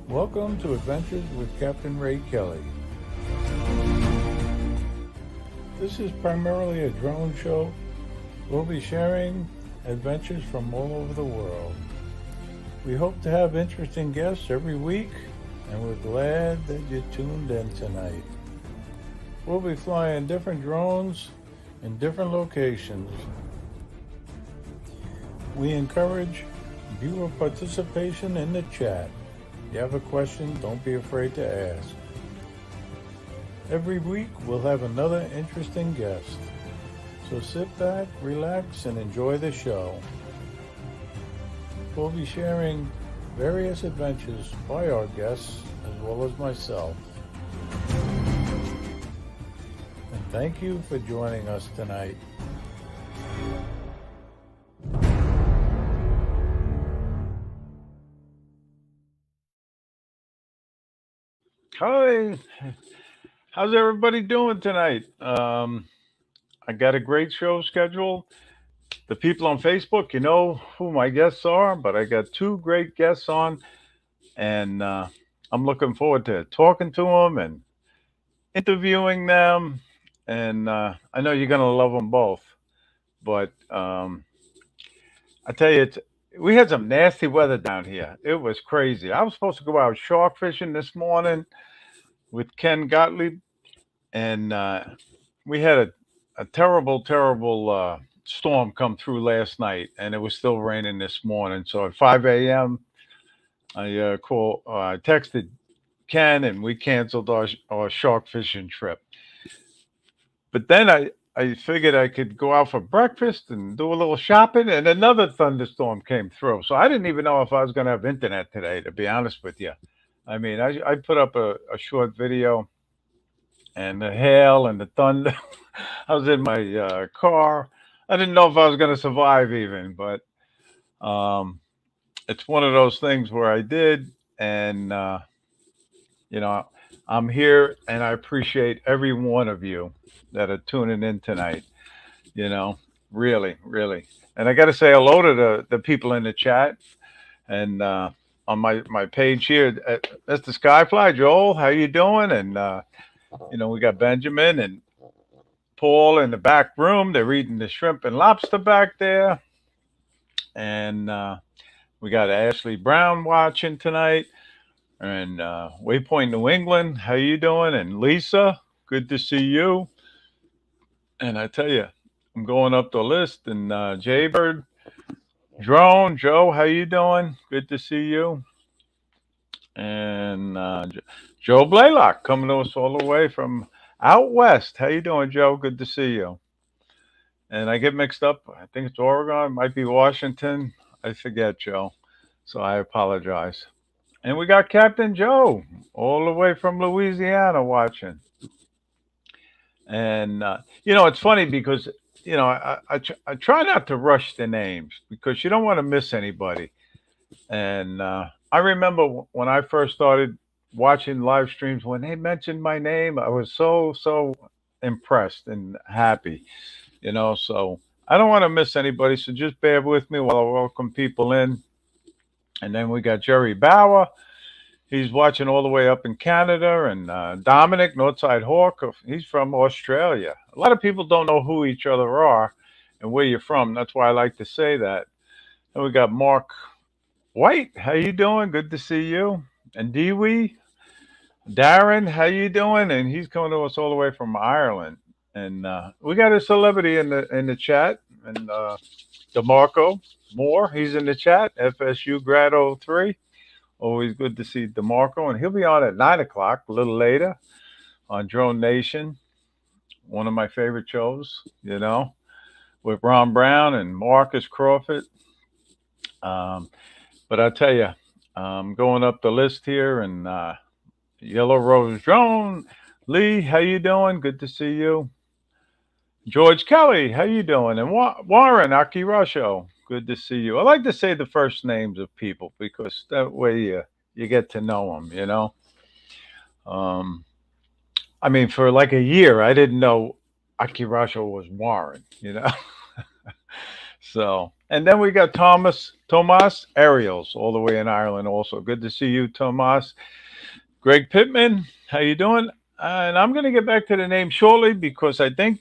Welcome to Adventures with Captain Ray Kelly. This is primarily a drone show. We'll be sharing adventures from all over the world. We hope to have interesting guests every week, and we're glad that you tuned in tonight. We'll be flying different drones in different locations. We encourage viewer participation in the chat. If you have a question, don't be afraid to ask. Every week we'll have another interesting guest. So sit back, relax, and enjoy the show. We'll be sharing various adventures by our guests as well as myself. And thank you for joining us tonight. Hi, how's everybody doing tonight? I got a great show scheduled. The people on Facebook, you know who my guests are, but I got two great guests on, and I'm looking forward to talking to them and interviewing them. And I know you're gonna love them both. But I tell you, we had some nasty weather down here. It was crazy. I was supposed to go out shark fishing this morning with Ken Gottlieb, and we had a terrible, terrible storm come through last night, and it was still raining this morning. So at 5 a.m., I texted Ken, and we canceled our shark fishing trip. But then I figured I could go out for breakfast and do a little shopping, and another thunderstorm came through. So I didn't even know if I was going to have internet today, to be honest with you. I mean, I put up a short video, and the hail and the thunder. I was in my car. I didn't know if I was going to survive even, but um, it's one of those things where I did, and you know, I'm here, and I appreciate every one of you that are tuning in tonight. You know, really, really. And I got to say hello to the people in the chat and on my page here, Mr. Skyfly, Joel, how you doing? And we got Benjamin and Paul in the back room. They're eating the shrimp and lobster back there, and we got Ashley Brown watching tonight, and Waypoint New England, how you doing? And Lisa, good to see you. And I tell you, I'm going up the list, and Jaybird, Drone, Joe, how you doing? Good to see you. And Joe Blaylock coming to us all the way from out west. How you doing, Joe? Good to see you. And I get mixed up. I think it's Oregon, might be Washington. I forget, Joe. So I apologize. And we got Captain Joe all the way from Louisiana watching. And it's funny because I try not to rush the names because you don't want to miss anybody. And I remember when I first started watching live streams, when they mentioned my name, I was so impressed and happy. So I don't want to miss anybody. So just bear with me while I welcome people in. And then we got Jerry Bauer. He's watching all the way up in Canada, and Dominic Northside Hawk. He's from Australia. A lot of people don't know who each other are and where you're from. That's why I like to say that. And we got Mark White. How you doing? Good to see you. And Dewey, Darren, how you doing? And he's coming to us all the way from Ireland. And we got a celebrity in the chat, and DeMarco Moore. He's in the chat. FSU grad 03. Always good to see DeMarco, and he'll be on at 9 o'clock, a little later, on Drone Nation, one of my favorite shows, with Ron Brown and Marcus Crawford. But I tell you, I'm going up the list here, and Yellow Rose Drone, Lee, how you doing? Good to see you. George Kelly, how you doing? And Warren Aki Rusho, good to see you. I like to say the first names of people because that way you get to know them. I mean, for like a year, I didn't know Aki Rusho was Warren. So And then we got Tomas Ariels, all the way in Ireland. Also, good to see you, Tomas. Greg Pittman, how you doing? And I'm going to get back to the name shortly because I think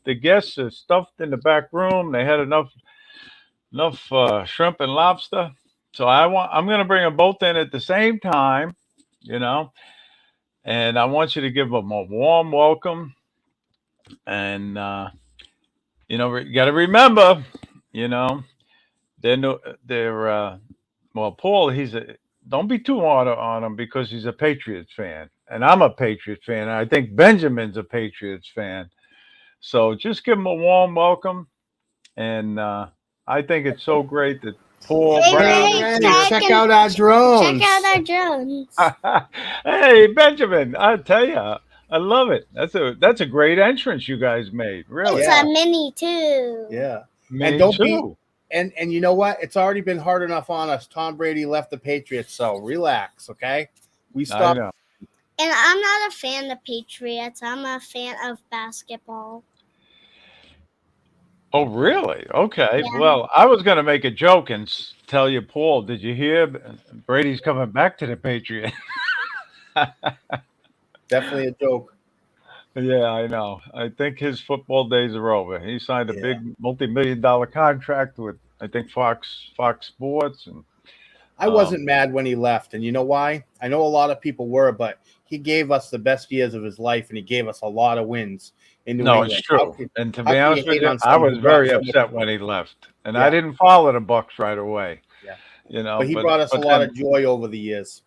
the guests are stuffed in the back room. They had enough shrimp and lobster, so I'm going to bring them both in at the same time, you know. And I want you to give them a warm welcome. And you got to remember, you know, they're no, they're well, Paul. Don't be too hard on him because he's a Patriots fan, and I'm a Patriots fan. And I think Benjamin's a Patriots fan. So just give him a warm welcome. And I think it's so great that Paul Hey, Brown hey, is Randy, here. check out our check out drones. our drones. Hey, Benjamin, I tell you, I love it. That's a great entrance you guys made. It's Really, a Yeah, mini too. yeah. And me don't be too. and you know what? It's already been hard enough on us. Tom Brady left the Patriots, so relax, okay? We I stopped. know. And I'm not a fan of Patriots. I'm a fan of basketball. Oh, really? Okay. Yeah. Well, I was going to make a joke and tell you, Paul. Did you hear Brady's coming back to the Patriots? Definitely a joke. Yeah, I know. I think his football days are over. He signed a Yeah. big multi-million-dollar contract with I think Fox Sports, and I um, wasn't mad when he left, and you know why? I know a lot of people were, but he gave us the best years of his life, and he gave us a lot of wins in New no, it's England. How true. can And to how be can you honest with hate you, on I someone was who brought very so much? upset when he left, and I Yeah, didn't follow the Bucks right away. yeah. You know, But he but brought us a but lot then of joy over the years.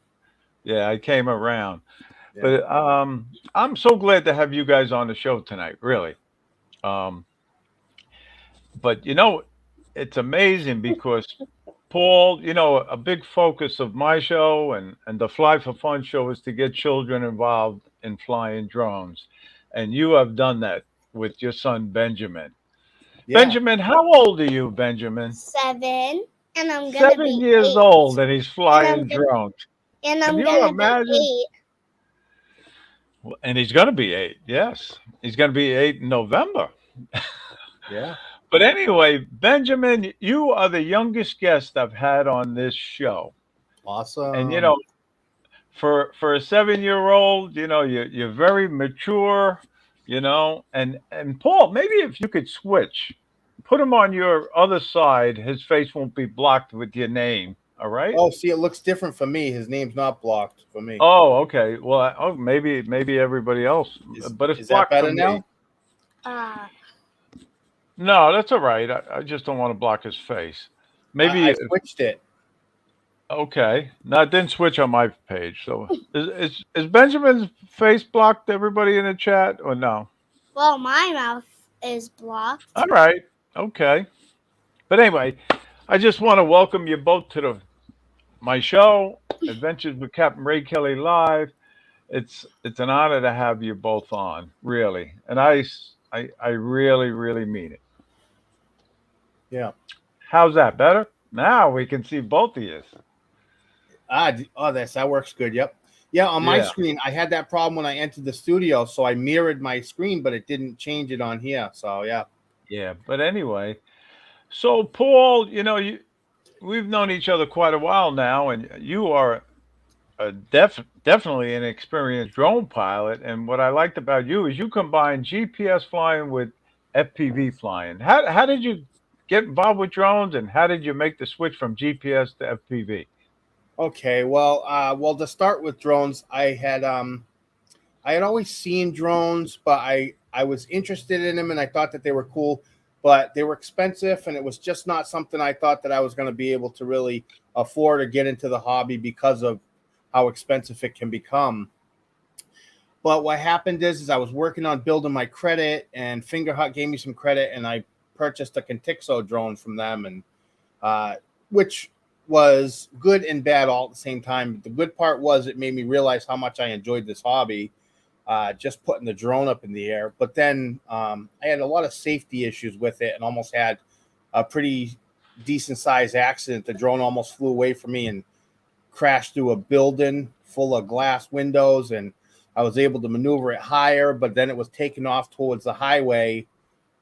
yeah, I came around. Yeah. But I'm so glad to have you guys on the show tonight. Really. Um, but it's amazing because Paul, a big focus of my show and the Fly for Fun show is to get children involved in flying drones. And you have done that with your son, Benjamin. Yeah. Benjamin, how old are you, Benjamin? 7, and I'm gonna 7 be years 8, old and he's and I'm flying gonna drones. and Can I'm you gonna be imagine? 8. And he's going to be 8. Yes. He's going to be 8 in November. Yeah. But anyway, Benjamin, you are the youngest guest I've had on this show. And Awesome. for a 7 year old, you're very mature, and Paul, maybe if you could switch, put him on your other side, his face won't be blocked with your name. All right. Oh, see, it looks different for me. His name's not blocked for me. Oh, okay. Well, maybe everybody else, Is but it's is that blocked for better me. now? Uh, No, that's all right. I just don't want to block his face. I Maybe. switched it. Okay. No, it didn't switch on my page. So is Benjamin's face blocked, everybody in the chat, or no? well, my mouth is All blocked. right. Okay. But anyway, I just want to welcome you both to my show, Adventures with Captain Ray Kelly Live. It's an honor to have you both on, really. And I really, really mean it. Yeah. How's that? Better? Now we can see both of you. Oh, that works good. Yep. Yeah, on my Yeah. screen, I had that problem when I entered the studio, so I mirrored my screen, but it didn't change it on here. So yeah. Yeah. But anyway, so Paul, we've known each other quite a while now, and you are definitely an experienced drone pilot. And what I liked about you is you combine GPS flying with FPV flying. How did you get involved with drones, and how did you make the switch from GPS to FPV? Okay. Well, to start with drones, I had always seen drones, but I was interested in them and I thought that they were cool, but they were expensive and it was just not something I thought that I was going to be able to really afford or get into the hobby because of how expensive it can become. But what happened is I was working on building my credit, and Fingerhut gave me some credit, and I purchased a Contixo drone from them, and uh, which was good and bad all at the same time. The good part was it made me realize how much I enjoyed this hobby, just putting the drone up in the air. But then I had a lot of safety issues with it, and almost had a pretty decent sized accident. The drone almost flew away from me and crashed through a building full of glass windows, and I was able to maneuver it higher, but then it was taken off towards the highway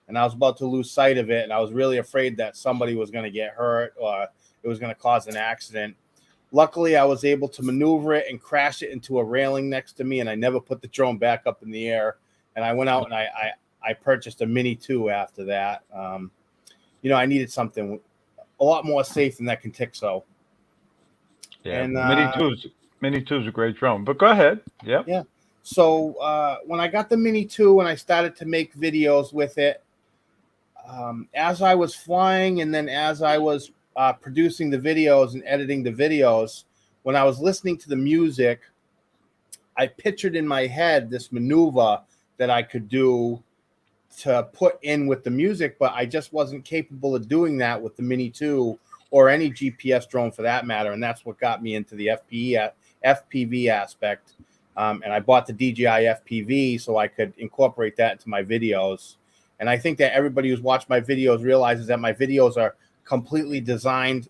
and I was about to lose sight of it, and I was really afraid that somebody was going to get hurt or it was going to cause an accident. Luckily, I was able to maneuver it and crash it into a railing next to me, and I never put the drone back up in the air. And I went out and I purchased a Mini 2 after that. I needed something a lot more safe than that Contixo. Yeah, And Mini Two is a great drone. But go ahead. Yep. yeah, so when I got the Mini 2 and I started to make videos with it, as I was flying and then as I was producing the videos and editing the videos, when I was listening to the music, I pictured in my head this maneuver that I could do to put in with the music, but I just wasn't capable of doing that with the Mini 2 or any GPS drone for that matter. And that's what got me into the FPV aspect. And I bought the DJI FPV so I could incorporate that into my videos. And I think that everybody who's watched my videos realizes that my videos are completely designed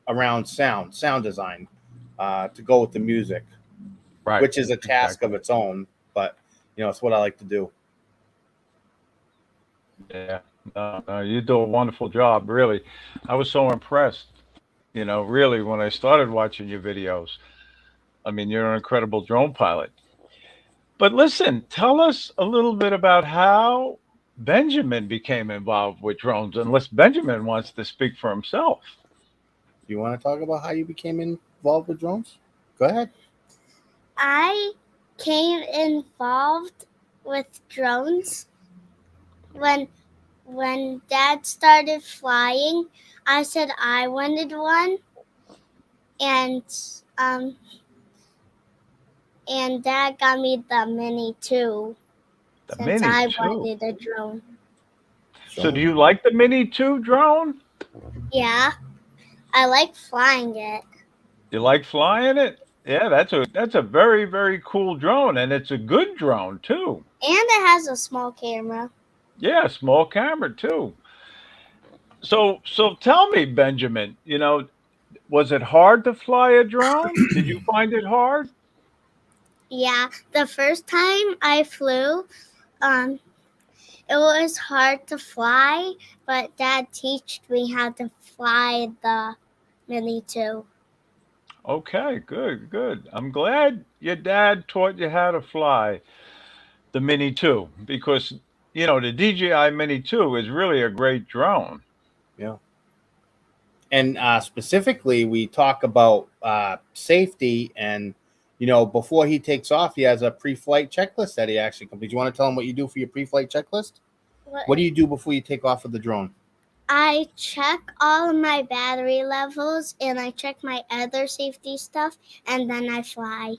around sound design to go with the music, Right. which is a task of its own. But, it's what I like to do. Yeah. No, you do a wonderful job, really. I was so impressed, really, when I started watching your videos. I mean, you're an incredible drone pilot. But listen, tell us a little bit about how Benjamin became involved with drones, unless Benjamin wants to speak for himself. You want to talk about how you became involved with drones? Go ahead. I came involved with drones when Dad started flying. I said I wanted one, and Dad got me the Mini 2 The since Mini I 2. wanted a drone. So do you like the Mini 2 drone? Yeah, I like flying it. You like flying it? Yeah, that's a very, very cool drone, and it's a good drone too. And it has a small camera. Yeah, small camera too. So tell me, Benjamin, was it hard to fly a drone? Did you find it hard? Yeah, the first time I flew, it was hard to fly, but Dad taught me how to fly the Mini 2. Okay, good, good. I'm glad your dad taught you how to fly the Mini 2 because, the DJI Mini 2 is really a great drone. Yeah. And specifically, we talk about safety. And, before he takes off, he has a pre-flight checklist that he actually completes. You want to tell him what you do for your pre-flight checklist? What do you do before you take off with the drone? I check all of my battery levels and I check my other safety stuff, and then I fly.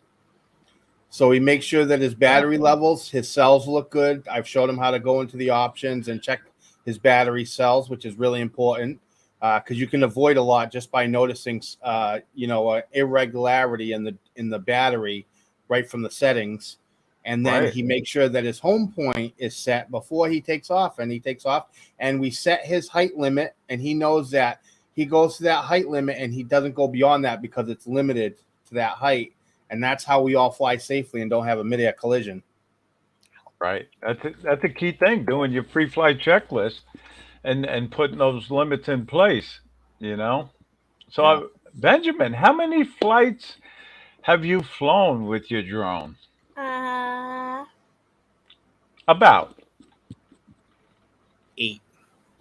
So he makes sure that his battery levels, his cells look good. I've showed him how to go into the options and check his battery cells, which is really important because you can avoid a lot just by noticing, irregularity in the battery right from the settings. And then Right. he makes sure that his home point is set before he takes off. And he takes off, and we set his height limit, and he knows that he goes to that height limit and he doesn't go beyond that because it's limited to that height. And that's how we all fly safely and don't have a midair collision. Right. That's a key thing, doing your pre-flight checklist and putting those limits in place. So, Yeah. Benjamin, how many flights have you flown with your drone? Uh, About 8.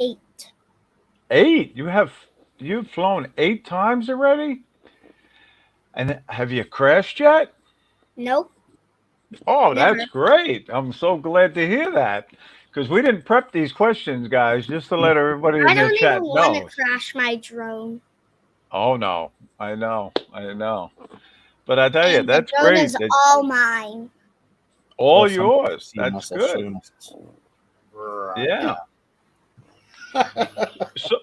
8. 8. You've flown 8 times already? And have you crashed yet? Nope, Oh, never. that's great. I'm so glad to hear that. Because we didn't prep these questions, guys, just to let everybody I in the don't chat even want to know. crash my drone. Oh no, I know. But I tell you, And the that's drone great. is That all mine. all Some yours. see That's muscles, show good. your muscles. Right. Yeah. So,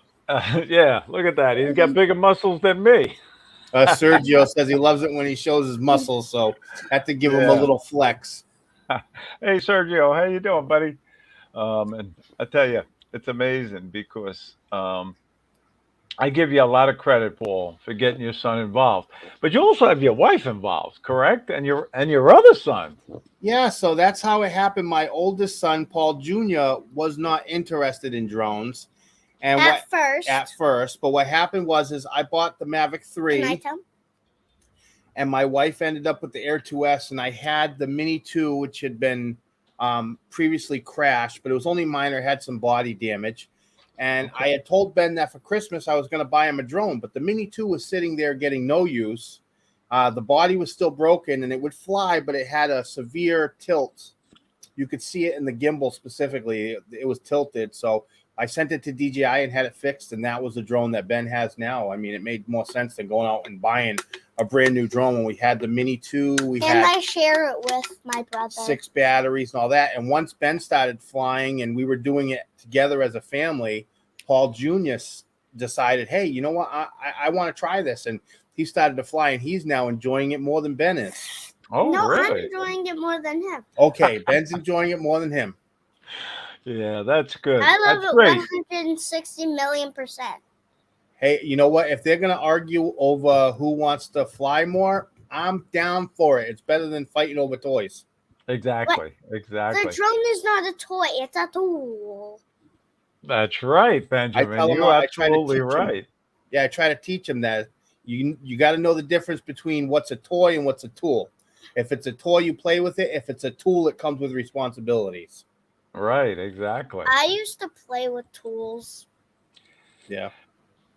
yeah. Look at that. He's got bigger muscles than me. Sergio says he loves it when he shows his muscles, so I have to give him a Yeah. little flex. Hey, Sergio, how you doing, buddy? And I tell you, it's amazing because I give you a lot of credit, Paul, for getting your son involved. But you also have your wife involved, correct? And your other son. Yeah, so that's how it happened. My oldest son, Paul Jr., was not interested in drones, and At what at first, first. But what happened was, is I bought the Mavic can I 3, tell? and my wife ended up with the Air 2S, and I had the Mini 2, which had been previously crashed, but it was only minor, had some body damage. And Okay. I had told Ben that for Christmas I was going to buy him a drone, but the Mini 2 was sitting there getting no use. The body was still broken, and it would fly, but it had a severe tilt. You could see it in the gimbal specifically. It was tilted. So I sent it to DJI and had it fixed, and that was the drone that Ben has now. I mean, it made more sense than going out and buying a brand new drone when we had the Mini 2. We And had I share it with my brother. 6 batteries and all that. And once Ben started flying and we were doing it together as a family, Paul Jr. decided, hey, you know what? I want to try this. And he started to fly, and he's now enjoying it more than Ben is. Oh, No, I'm really? enjoying it more than him. Okay, Ben's enjoying it more than him. Yeah, that's good. I love That's it great. 160 million%. Hey, you know what? If they're going to argue over who wants to fly more, I'm down for it. It's better than fighting over toys. Exactly. The Exactly. drone is not a toy; it's a tool. That's right, I Benjamin. tell him, You're I try to absolutely teach him. right. Yeah, I try to teach him that you got to know the difference between what's a toy and what's a tool. If it's a toy, you play with it. If it's a tool, it comes with responsibilities. Right, exactly. I used to play with tools. Yeah.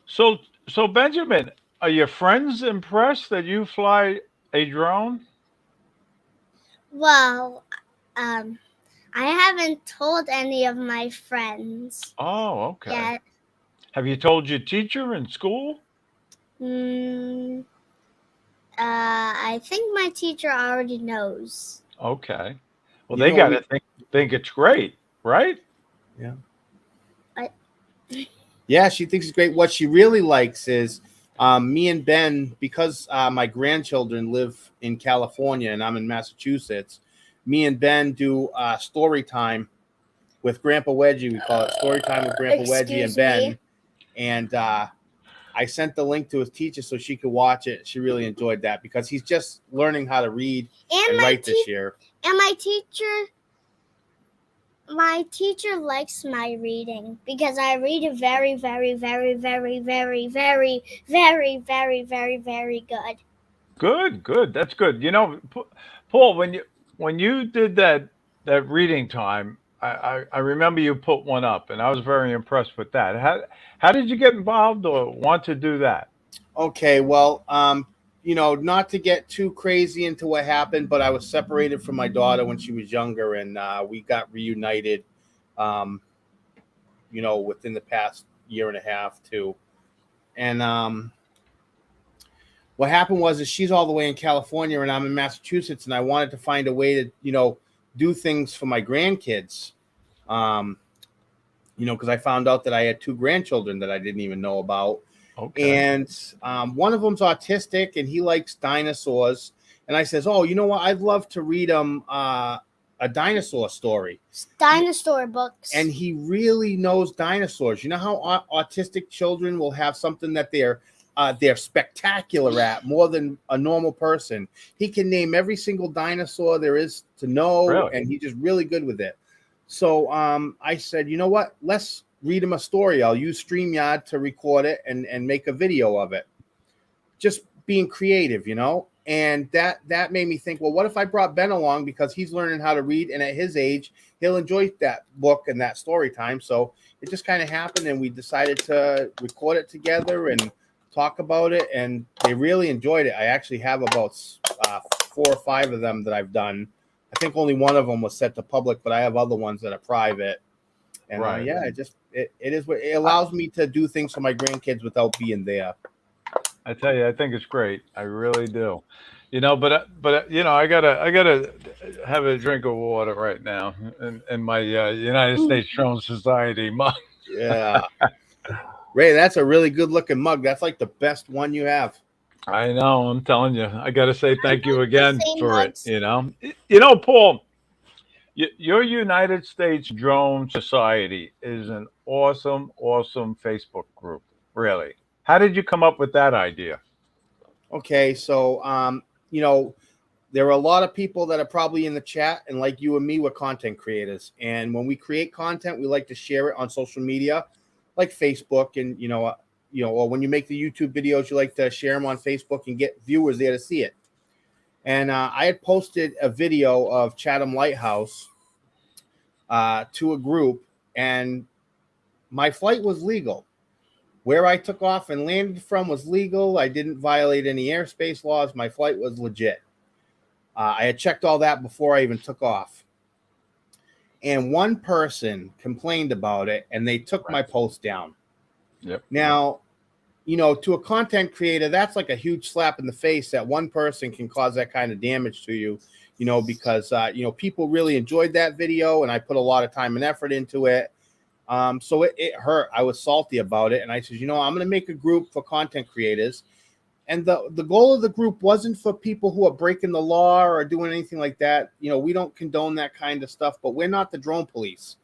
So Benjamin, are your friends impressed that you fly a drone? Well, um, I haven't told any of my friends Oh, okay. yet. Have you told your teacher in school? Mm, I think my teacher already knows. Okay. Well, You they know, got we to think it's great, right? yeah. I, Yeah, she thinks it's great. What she really likes is me and Ben, because my grandchildren live in California and I'm in Massachusetts. Me and Ben do story time with Grandpa Wedgie. We call it story time with Grandpa Wedgie and Excuse Ben. me. And I sent the link to his teacher so she could watch it. She really enjoyed that because he's just learning how to read And and my write this year. and my teacher likes my reading because I read it very, very, very, very, very, very, very, very, very, very good. Good, good. That's good. Paul, when you did that reading time, I remember you put one up, and I was very impressed with that. How did you get involved or want to do that? Okay, well, not to get too crazy into what happened, but I was separated from my daughter when she was younger, and we got reunited, um, within the past year and a half, too. And what happened was, is she's all the way in California, and I'm in Massachusetts, and I wanted to find a way to, do things for my grandkids. Um, because I found out that I had 2 grandchildren that I didn't even know about. Okay. And one of them's autistic and he likes dinosaurs. And I says, oh, you know what? I'd love to read him a dinosaur story. Dinosaur books. And he really knows dinosaurs. You know how autistic children will have something that they're spectacular at more than a normal person. He can name every single dinosaur there is to know, Really? and he's just really good with it. So I said, you know what? Let's read him a story. I'll use StreamYard to record it and make a video of it. Just being creative, And that made me think, well, what if I brought Ben along because he's learning how to read, and at his age, he'll enjoy that book and that story time. So it just kind of happened, and we decided to record it together and talk about it, and they really enjoyed it. I actually have about 4 or 5 of them that I've done. I think only one of them was set to public, but I have other ones that are private. And Right. yeah, it is what it allows me to do things for my grandkids without being there. I tell you, I think it's great. I really do. I gotta have a drink of water right now in my United States Drone Society mug. Yeah, Ray, that's a really good looking mug. That's like the best one you have. I know. I'm telling you. I got to say I thank you like the again same for it. mugs. Paul, your United States Drone Society is an awesome, awesome Facebook group. Really. How did you come up with that idea? Okay, so you know, there are a lot of people that are probably in the chat, and like you and me, we're content creators. And when we create content, we like to share it on social media, like Facebook, and or when you make the YouTube videos, you like to share them on Facebook and get viewers there to see it. And I had posted a video of Chatham Lighthouse to a group, and my flight was legal. Where I took off and landed from was legal. I didn't violate any airspace laws. My flight was legit. I had checked all that before I even took off. And one person complained about it, and they took my post down. Yep. Now, to a content creator, that's like a huge slap in the face that one person can cause that kind of damage to you, because, people really enjoyed that video, and I put a lot of time and effort into it. So it hurt. I was salty about it. And I said, I'm going to make a group for content creators. And the goal of the group wasn't for people who are breaking the law or doing anything like that. We don't condone that kind of stuff, but we're not the drone police.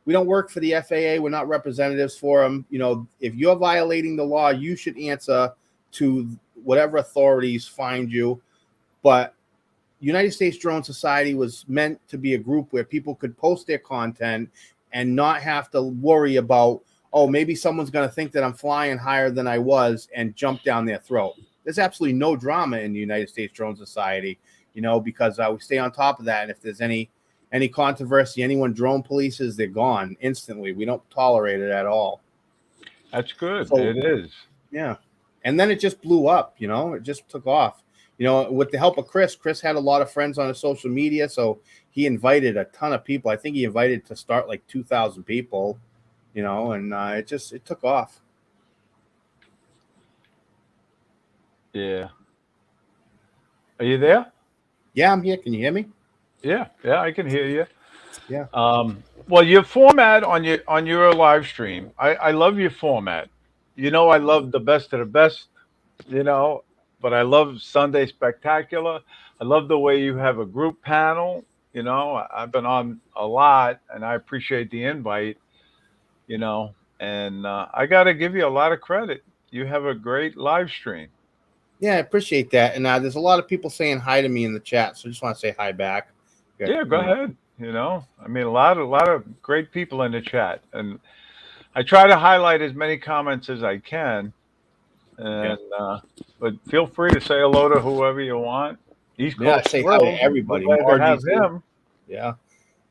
We don't work for the FAA. We're not representatives for them. If you're violating the law, you should answer to whatever authorities find you. But United States Drone Society was meant to be a group where people could post their content and not have to worry about, maybe someone's going to think that I'm flying higher than I was and jump down their throat. There's absolutely no drama in the United States Drone Society, because we stay on top of that. And if there's any controversy, anyone drone polices, they're gone instantly. We don't tolerate it at all. That's good. So, it is. Yeah. And then it just blew up, it just took off. With the help of Chris had a lot of friends on his social media. So he invited a ton of people. I think he invited to start like 2,000 people, and it took off. Yeah. Are you there? Yeah, I'm here. Can you hear me? Yeah, I can hear you. Yeah. Well, your format on your live stream, I love your format. I love the best of the best, you know, but I love Sunday Spectacular. I love the way you have a group panel. I've been on a lot, and I appreciate the invite. And I got to give you a lot of credit. You have a great live stream. Yeah, I appreciate that. And there's a lot of people saying hi to me in the chat, so I just want to say hi back. Yeah, go ahead. I mean, a lot of great people in the chat, and I try to highlight as many comments as I can. And but feel free to say hello to whoever you want. East Coast say World, hi to everybody. Glad to have him. Yeah.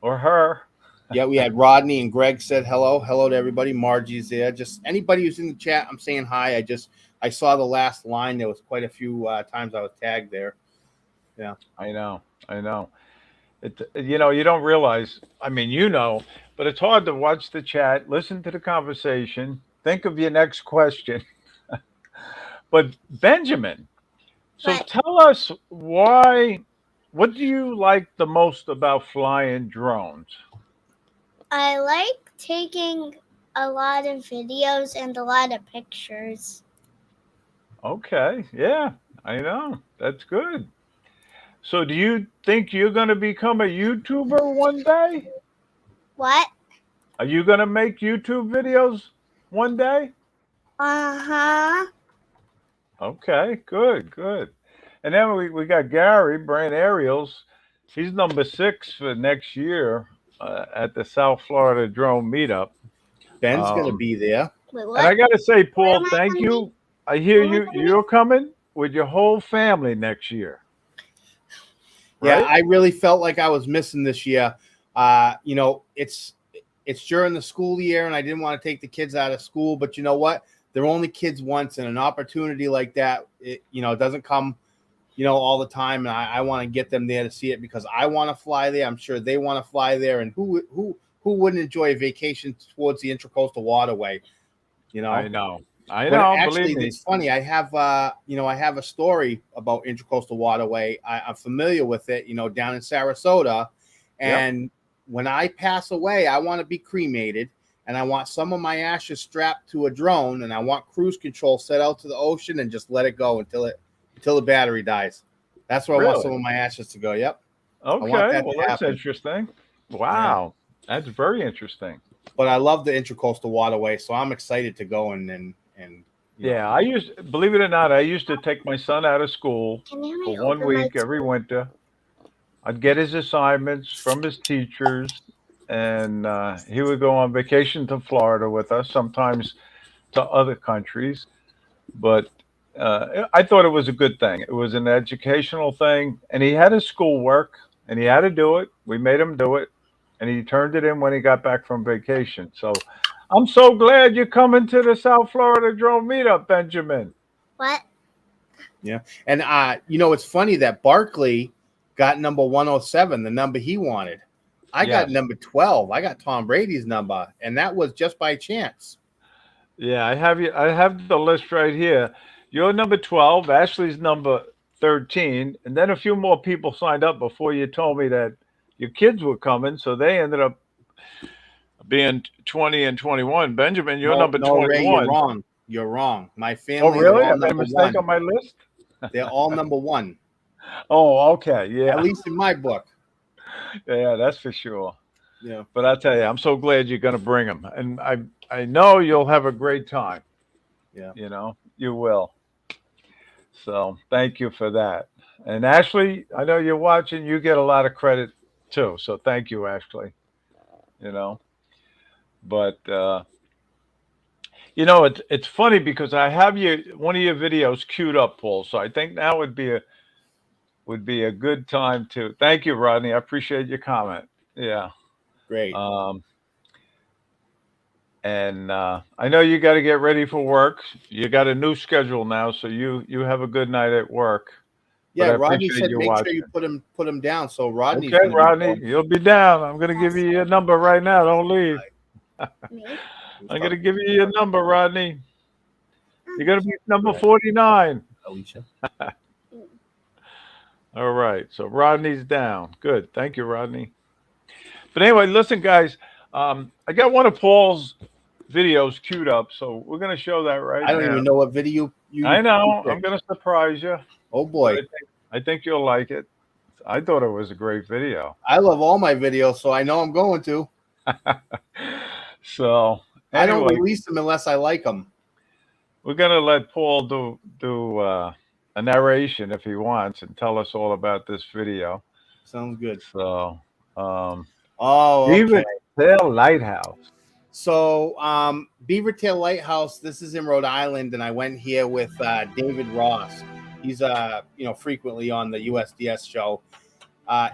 Or her. Yeah, we had Rodney and Greg said hello. Hello to everybody. Margie's there. Just anybody who's in the chat, I'm saying hi. I saw the last line. There was quite a few times I was tagged there. Yeah. I know. You don't realize, I mean, but it's hard to watch the chat, listen to the conversation, think of your next question. But Benjamin, so tell us what do you like the most about flying drones? I like taking a lot of videos and a lot of pictures. Okay, yeah, I know. That's good. So do you think you're going to become a YouTuber one day? What? Are you going to make YouTube videos one day? Uh-huh. Okay, good. And then we got Gary, Brain Aerials. He's number 6 for next year at the South Florida Drone Meetup. Ben's going to be there. Wait, what? And I got to say, Paul, Where am I thank coming? you. I hear you're coming with your whole family next year. Yeah, Right? I really felt like I was missing this year. It's during the school year, and I didn't want to take the kids out of school. But you know what? They're only kids once, and an opportunity like that, it doesn't come, all the time. And I want to get them there to see it because I want to fly there. I'm sure they want to fly there. And who wouldn't enjoy a vacation towards the Intracoastal Waterway? I know. Actually, Believe me. it's funny. I have a story about Intracoastal Waterway. I'm familiar with it, down in Sarasota. And when I pass away, I want to be cremated, and I want some of my ashes strapped to a drone, and I want cruise control set out to the ocean and just let it go until the battery dies. That's where I want some of my ashes to go. Yep. Okay. Well, that's interesting. Wow. Yeah. That's very interesting. But I love the Intracoastal Waterway, so I'm excited to go and you know. Yeah, believe it or not, I used to take my son out of school Can you for help me one open my week every winter. I'd get his assignments from his teachers, and he would go on vacation to Florida with us, sometimes to other countries. But I thought it was a good thing. It was an educational thing, and he had his schoolwork, and he had to do it. We made him do it, and he turned it in when he got back from vacation. So I'm so glad you're coming to the South Florida Drone Meetup, Benjamin. What? Yeah. And it's funny that Barkley got number 107, the number he wanted. I got Yes. number 12. I got Tom Brady's number, and that was just by chance. Yeah, I have you. I have the list right here. You're number 12. Ashley's number 13, and then a few more people signed up before you told me that your kids were coming, so they ended up being 20 and 21. Benjamin, you're No, number no, Ray, you're 21. wrong. You're wrong. My Oh, family, they're really? I all made a number mistake one. on my list. They're all number one, Oh, okay. at Yeah, least in my book. yeah, that's for sure. Yeah. But I tell you, I'm so glad you're going to bring them, and I know you'll have a great time. Yeah. You know, you will. So thank you for that. And Ashley, I know you're watching. You get a lot of credit too. So thank you, Ashley. You know, but it's funny because I have one of your videos queued up, Paul. So I think now would be a good time to thank you, Rodney. I appreciate your comment. Yeah. Great. Um, and I know you got to get ready for work. You got a new schedule now, so you have a good night at work. But Yeah, I Rodney appreciate said you make sure watching. you put him down. So Rodney's Okay, going to be Rodney, going. you'll be down. I'm gonna give you your number right now. Don't leave. Me? I'm gonna give you your number, Rodney. You're gonna be number Right. 49. Alicia. All right. So Rodney's down. Good. Thank you, Rodney. But anyway, listen, guys. I got one of Paul's videos queued up, so we're gonna show that right I don't now. even know what video I you know. I'm picked. gonna surprise you, Oh but boy, I think you'll like it. I thought it was a great video. I love all my videos, so I know I'm going to. So I don't anyway, release them unless I like them. we're gonna let Paul do a narration if he wants and tell us all about this video. Sounds good. So, Oh, Beaver okay. Tail Lighthouse. So, Beaver Tail Lighthouse. This is in Rhode Island, and I went here with David Ross. He's frequently on the USDS show.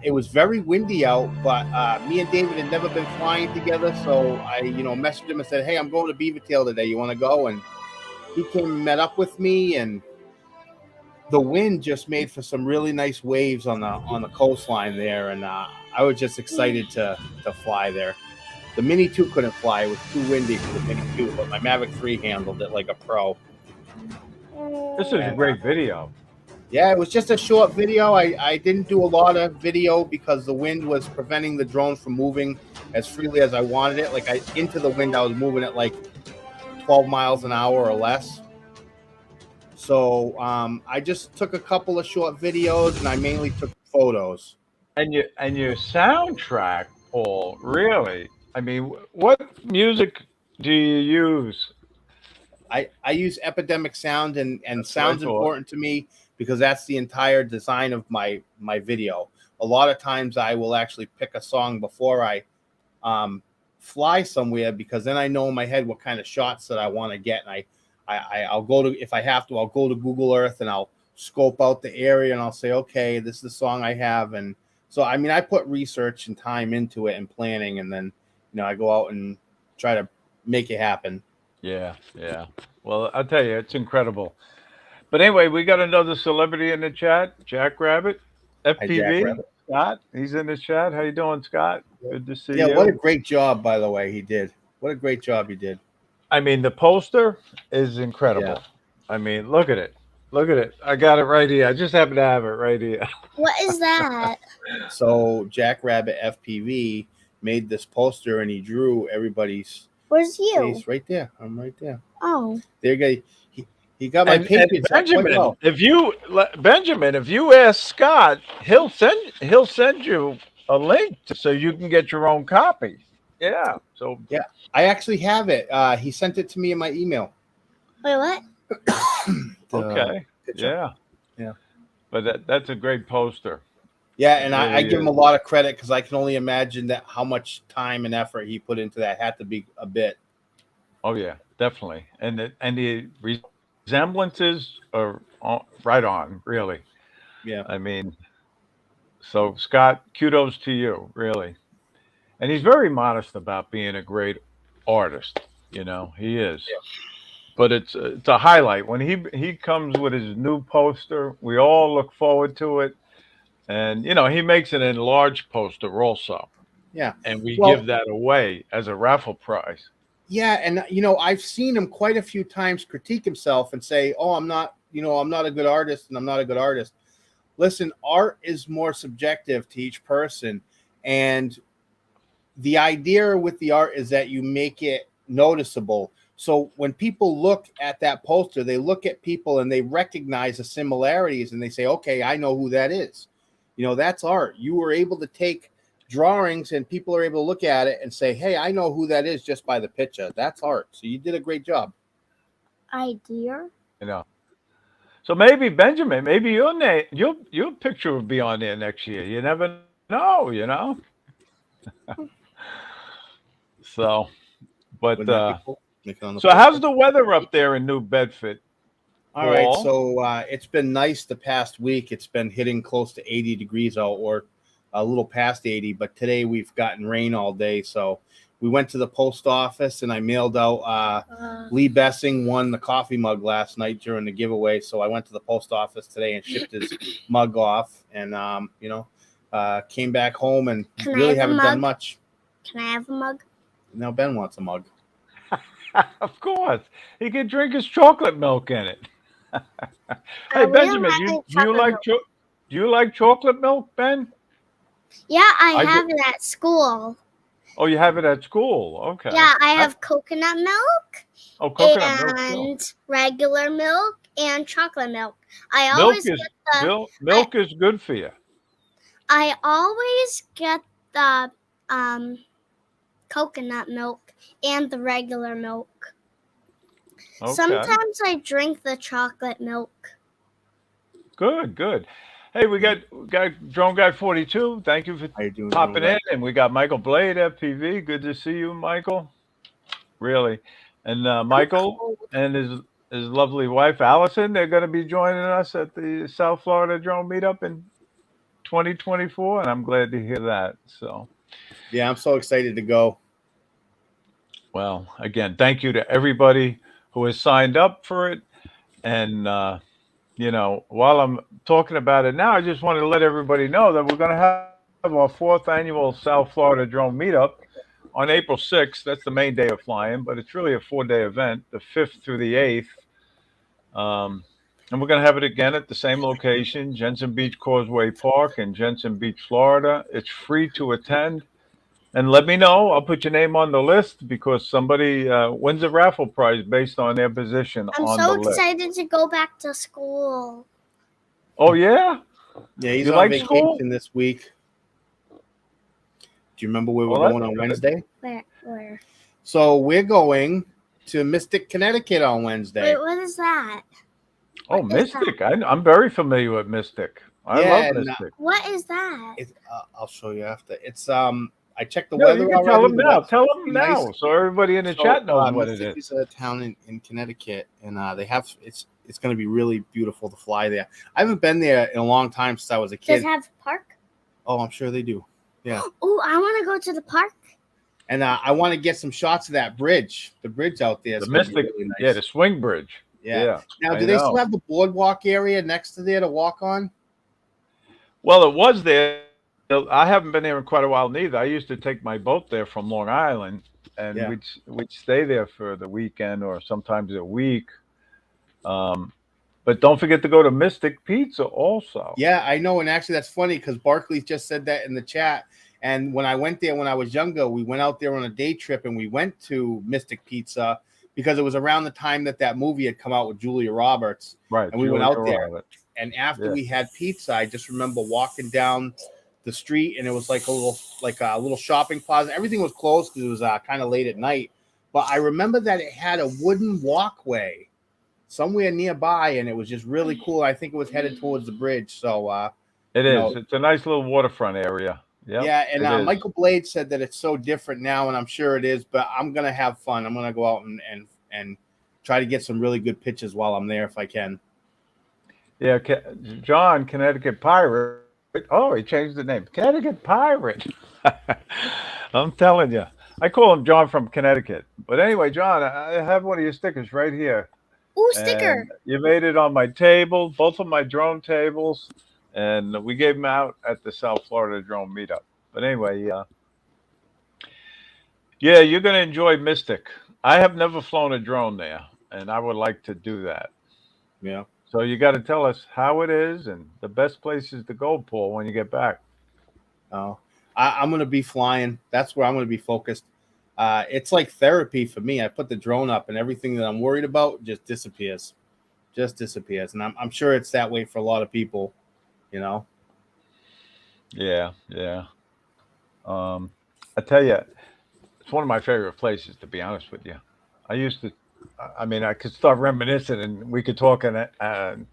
It was very windy out, but me and David had never been flying together, so I messaged him and said, "Hey, I'm going to Beaver Tail today. You want to go?" And he came and met up with me, and the wind just made for some really nice waves on the coastline there, and I was just excited to fly there. The Mini 2 couldn't fly; it was too windy for the Mini 2, but my Mavic 3 handled it like a pro. This is a great video. Yeah, it was just a short video. I didn't do a lot of video because the wind was preventing the drone from moving as freely as I wanted it. Like into the wind, I was moving at like 12 miles an hour or less. So I just took a couple of short videos, and I mainly took photos. And your soundtrack, Paul, really? I mean, what music do you use? I use Epidemic Sound, and That's what I sound's thought. important to me because that's the entire design of my video. A lot of times I will actually pick a song before I fly somewhere, because then I know in my head what kind of shots that I want to get, and I'll go to, if I have to, I'll go to Google Earth and I'll scope out the area, and I'll say, okay, this is the song I have. And so, I mean, I put research and time into it and planning, and then, I go out and try to make it happen. Yeah, yeah. Well, I'll tell you, it's incredible. But anyway, we got another celebrity in the chat, Jack Rabbit, Hi, Jack FPV. Rabbit. Scott, he's in the chat. How you doing, Scott? Good to see Yeah, you. what a great job, by the way, he did. What a great job he did. I mean, the poster is incredible. Yeah. I mean, look at it. Look at it. I got it right here. I just happen to have it right here. What is that? So Jack Rabbit FPV made this poster, and he drew everybody's Where's you? face right there. I'm right there. Oh. There you go. He got my And Patriots up quite Benjamin, well. if you ask Scott, he'll send you a link so you can get your own copy. Yeah. So I actually have it. He sent it to me in my email. Wait, what? the Okay. picture. Yeah. Yeah. But that's a great poster. Yeah, It and I really give him is. a lot of credit because I can only imagine that how much time and effort he put into that had to be a bit. Oh yeah, definitely. And the resemblances are right on, really. Yeah. I mean, so Scott, kudos to you, really. And he's very modest about being a great artist. He is. But it's a highlight when he comes with his new poster. We all look forward to it, and he makes an enlarged poster also, Yeah. and we Well, give that away as a raffle prize. yeah, and I've seen him quite a few times critique himself and say, "Oh, I'm not a good artist, and I'm not a good artist." Listen, art is more subjective to each person, and the idea with the art is that you make it noticeable. So when people look at that poster, they look at people and they recognize the similarities and they say, okay, I know who that is. That's art. You were able to take drawings and people are able to look at it and say, hey, I know who that is just by the picture. That's art. So you did a great job. Idea. You know. So maybe Benjamin, maybe your name, your picture will be on there next year. You never know. So, but Wouldn't that be cool? Make it on the so how's poster. the weather up there in New Bedford, All right, Paul? so it's been nice the past week. It's been hitting close to 80 degrees out, or a little past 80. But today we've gotten rain all day, so we went to the post office and I mailed out. Lee Bessing won the coffee mug last night during the giveaway, so I went to the post office today and shipped his mug off, and came back home and Can I really have a haven't done mug? much. Can I have a mug? Now Ben wants a mug. Of course, he can drink his chocolate milk in it. Hey We don't Benjamin, have you any do you chocolate like milk. do you like chocolate milk, Ben? Yeah, I I do. have it at school. Oh, you have it at school. Okay. Yeah, I have coconut milk Oh, coconut milk too. and regular milk and chocolate milk. I Milk always is get the I milk is good for you. I always get the um coconut milk and the regular milk. Okay. Sometimes I drink the chocolate milk. Good, good. Hey, we got Drone Guy 42. Thank you for How you doing, Drone popping Guy? in, and we got Michael Blade FPV. Good to see you, Michael. Really, and I'm Michael cold. and his lovely wife Allison. They're going to be joining us at the South Florida Drone Meetup in 2024, and I'm glad to hear that. So, Yeah, I'm so excited to go. well, again, thank you to everybody who has signed up for it, and while I'm talking about it now, I just want to let everybody know that we're going to have our fourth annual South Florida Drone Meetup on April 6th. That's the main day of flying, but it's really a 4-day event, the 5th through the 8th. And we're going to have it again at the same location, Jensen Beach Causeway Park in Jensen Beach, Florida. It's free to attend. And let me know. I'll put your name on the list because somebody wins a raffle prize based on their position I'm on the so list. excited to go back to school. Oh, yeah? Yeah, he's You on like school? vacation this week. Do you remember where we're Well, going on that's good. Wednesday? Where? So we're going to Mystic, Connecticut on Wednesday. Wait, what is that? Oh, What is that? Mystic. I'm very familiar with Mystic. I Yeah, love and Mystic. What is that? I'll show you after. It's I checked the No, you weather can tell already. them The now. weather's Tell supposed to them be nice. now so everybody in the So chat knows what it Mystic is. is a town in Connecticut, and they have it's going to be really beautiful to fly there. I haven't been there in a long time since I was a Does kid. it have a park? Oh, I'm sure they do. Yeah, Oh, I want to go to the park. and I want to get some shots of that bridge. The bridge out there The is going to be Mystic, really yeah, nice. the swing bridge. Yeah. Yeah, Now, I do they still know. have the boardwalk area next to there to walk on? Well, it was there. I haven't been there in quite a while neither. I used to take my boat there from Long Island, and Yeah. we'd stay there for the weekend or sometimes a week. Um, but don't forget to go to Mystic Pizza also. Yeah, I know. And actually, that's funny because Barkley just said that in the chat. And when I went there when I was younger, we went out there on a day trip and we went to Mystic Pizza because it was around the time that movie had come out with Julia Roberts. Right. And we went Julia out there. Roberts. And after Yeah. we had pizza, I just remember walking down the street and it was like a little shopping plaza. Everything was closed because it was kind of late at night. But I remember that it had a wooden walkway somewhere nearby, and it was just really cool. I think it was headed towards the bridge. So, It you is. know, It's a nice little waterfront area. Yep, yeah. And it is. Michael Blade said that it's so different now, and I'm sure it is. But I'm gonna have fun. I'm gonna go out and try to get some really good pitches while I'm there if I can. Yeah, John, Connecticut Pirate. Oh, he changed the name. Connecticut Pirate. I'm telling you. I call him John from Connecticut. But anyway, John, I have one of your stickers right here. Ooh, And sticker. you made it on my table, both of my drone tables. And we gave them out at the South Florida Drone Meetup. But anyway, yeah, you're going to enjoy Mystic. I have never flown a drone there, and I would like to do that. Yeah. So you got to tell us how it is and the best places to go, Paul, when you get back. Oh, I'm gonna be flying. That's where I'm gonna be focused. It's like therapy for me. I put the drone up, and everything that I'm worried about just disappears. And I'm sure it's that way for a lot of people. You know. Yeah, yeah. Um, I tell you, it's one of my favorite places, to be honest with you. I used to, I mean, I could start reminiscing and we could talk in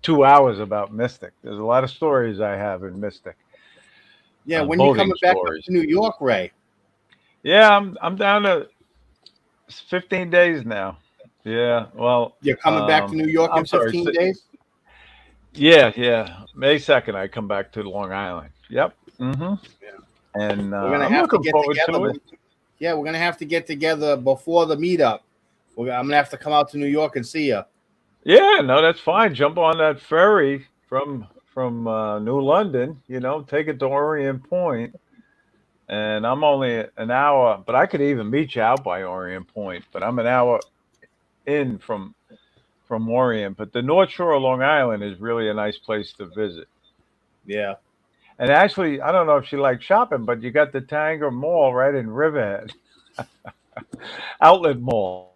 2 hours about Mystic. There's a lot of stories I have in Mystic, Yeah. When you boating coming back up stories. to New York, Ray? Yeah, I'm down to 15 days now. Yeah, well, You're coming back to New York in I'm sorry. 15 days. Yeah, yeah. May 2nd, I come back to Long Island. Yep. Yeah. And We're gonna I'm have to looking get forward together. to it. Yeah, we're gonna have to get together before the meetup. I'm gonna have to come out to New York and see you. Yeah, no, that's fine. Jump on that ferry from New London. Take it to Orient Point, and I'm only an hour, but I could even meet you out by Orient Point. But I'm an hour in from Orient. But the North Shore of Long Island is really a nice place to visit. Yeah. And actually, I don't know if you like shopping, but you got the Tanger Mall right in Riverhead, Outlet Mall,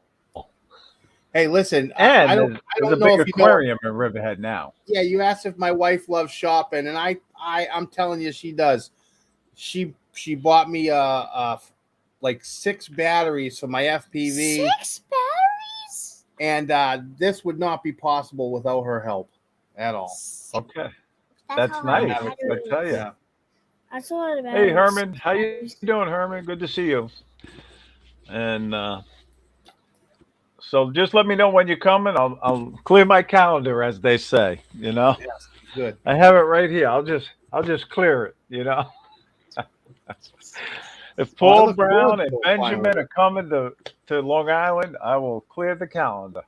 Hey, listen, and there's, I don't there's a I don't big know if you know. aquarium in Riverhead now. Yeah, you asked if my wife loves shopping, and I'm telling you, she does. She bought me like 6 batteries for my FPV, 6 batteries? and this would not be possible without her help at all. Okay, That's that's a I lot don't of nice. have a I clue. tell batteries. you. Yeah. That's a lot of Hey, batteries. Herman, how you doing, Herman? Good to see you. And so just let me know when you're coming. I'll clear my calendar, as they say. Yes. Good. I have it right here. I'll just clear it. If Oh, I Paul look forward Brown and to it finally. Benjamin are coming to Long Island, I will clear the calendar.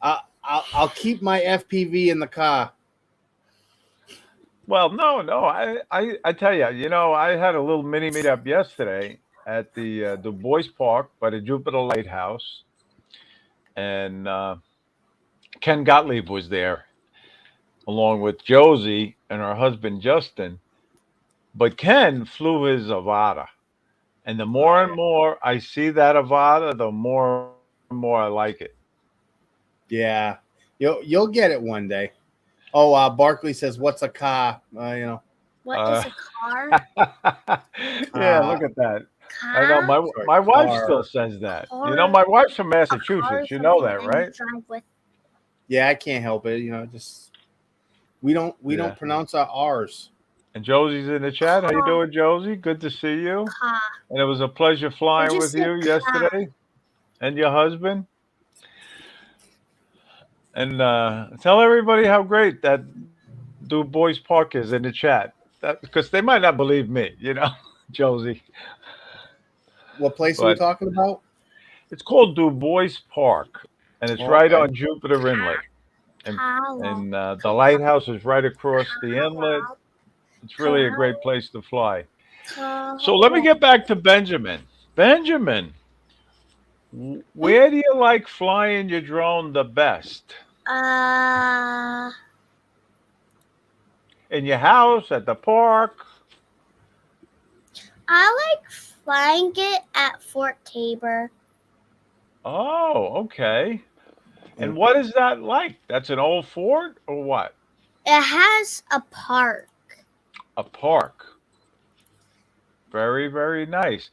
I'll keep my FPV in the car. Well, no, no. I tell you, I had a little mini meetup yesterday at the Du Bois Park by the Jupiter Lighthouse, and Ken Gottlieb was there along with Josie and her husband Justin. But Ken flew his Avata, and the more and more I see that Avata, the more and more I like it. Yeah, you'll get it one day. Oh, Barkley says, "What's a car?" What Uh, is a car? yeah, look at that. I know Car? Sorry, my wife still car. says that. Car. My wife's from A car Massachusetts. is You know something that, that you right? drive with. Yeah, I can't help it. Just we don't Yeah. pronounce our R's. And Josie's in the chat. How you Car. doing, Josie? Good to see you. Car. And it was a pleasure You flying just with said you car. yesterday and your husband. And tell everybody how great that Du Bois Park is in the chat. Because they might not believe me, Josie. What place are we But talking about? it's called Du Bois Park, and it's Oh, right okay. on Jupiter Inlet. And Carlo. and the lighthouse is right across the inlet. Carlo. It's really a great place to fly. So let me Carlo. get back to Benjamin. Benjamin, where do you like flying your drone the best? Uh, In your house, at the park? I like flying it at Fort Tabor. Oh, okay. And Mm. what is that like? That's an old fort or what? It has a park. A park. Very, very nice.